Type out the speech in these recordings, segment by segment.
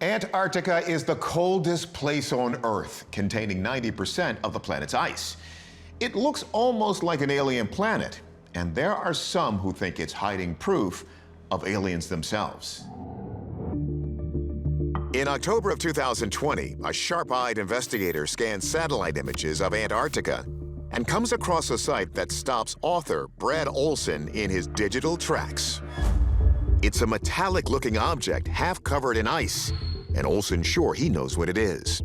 Antarctica is the coldest place on Earth, containing 90% of the planet's ice. It looks almost like an alien planet, and there are some who think it's hiding proof of aliens themselves. In October of 2020, a sharp-eyed investigator scans satellite images of Antarctica and comes across a site that stops author Brad Olson in his digital tracks. It's a metallic-looking object half covered in ice, and Olson's sure he knows what it is.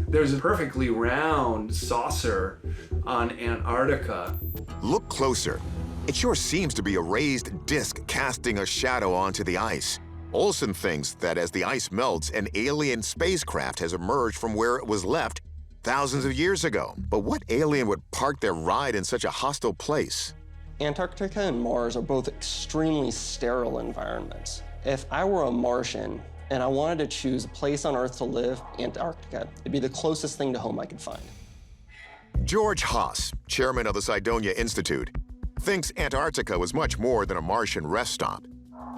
There's a perfectly round saucer on Antarctica. Look closer. It sure seems to be a raised disc casting a shadow onto the ice. Olson thinks that as the ice melts, an alien spacecraft has emerged from where it was left thousands of years ago. But what alien would park their ride in such a hostile place? Antarctica and Mars are both extremely sterile environments. If I were a Martian and I wanted to choose a place on Earth to live, Antarctica, it'd be the closest thing to home I could find. George Haas, chairman of the Cydonia Institute, thinks Antarctica was much more than a Martian rest stop.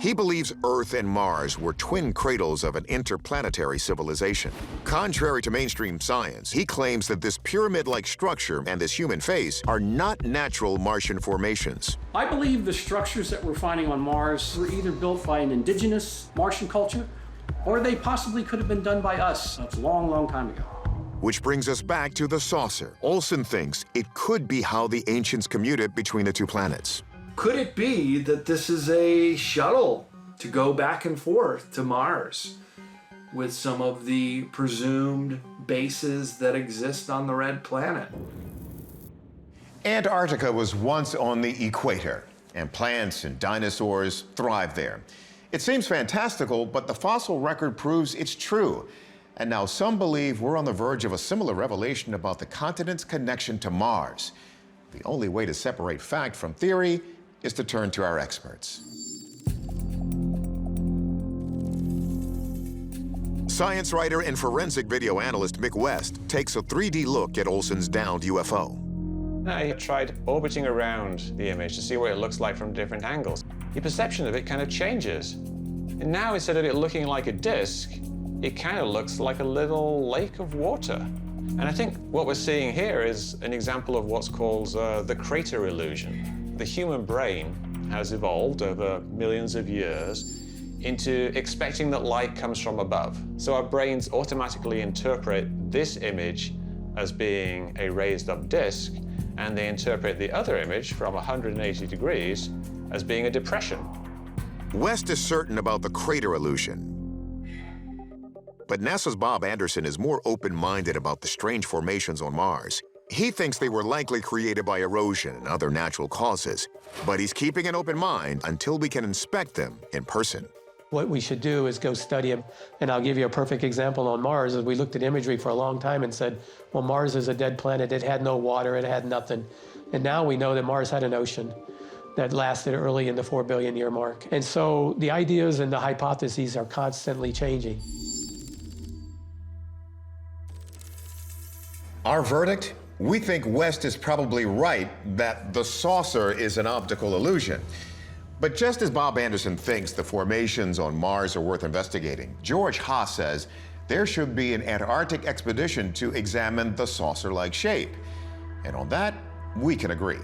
He believes Earth and Mars were twin cradles of an interplanetary civilization. Contrary to mainstream science, he claims that this pyramid-like structure and this human face are not natural Martian formations. I believe the structures that we're finding on Mars were either built by an indigenous Martian culture, or they possibly could have been done by us a long, long time ago. Which brings us back to the saucer. Olson thinks it could be how the ancients commuted between the two planets. Could it be that this is a shuttle to go back and forth to Mars with some of the presumed bases that exist on the red planet? Antarctica was once on the equator, and plants and dinosaurs thrived there. It seems fantastical, but the fossil record proves it's true. And now some believe we're on the verge of a similar revelation about the continent's connection to Mars. The only way to separate fact from theory is to turn to our experts. Science writer and forensic video analyst Mick West takes a 3D look at Olson's downed UFO. I tried orbiting around the image to see what it looks like from different angles. Your perception of it kind of changes. And now instead of it looking like a disk, it kind of looks like a little lake of water. And I think what we're seeing here is an example of what's called the crater illusion. The human brain has evolved over millions of years into expecting that light comes from above. So our brains automatically interpret this image as being a raised up disk, and they interpret the other image from 180 degrees as being a depression. West is certain about the crater illusion. But NASA's Bob Anderson is more open-minded about the strange formations on Mars. He thinks they were likely created by erosion and other natural causes, but he's keeping an open mind until we can inspect them in person. What we should do is go study them, and I'll give you a perfect example on Mars. As we looked at imagery for a long time and said, well, Mars is a dead planet. It had no water, it had nothing. And now we know that Mars had an ocean that lasted early in the 4 billion year mark. And so the ideas and the hypotheses are constantly changing. Our verdict? We think West is probably right that the saucer is an optical illusion. But just as Bob Anderson thinks the formations on Mars are worth investigating, George Haas says there should be an Antarctic expedition to examine the saucer-like shape. And on that, we can agree.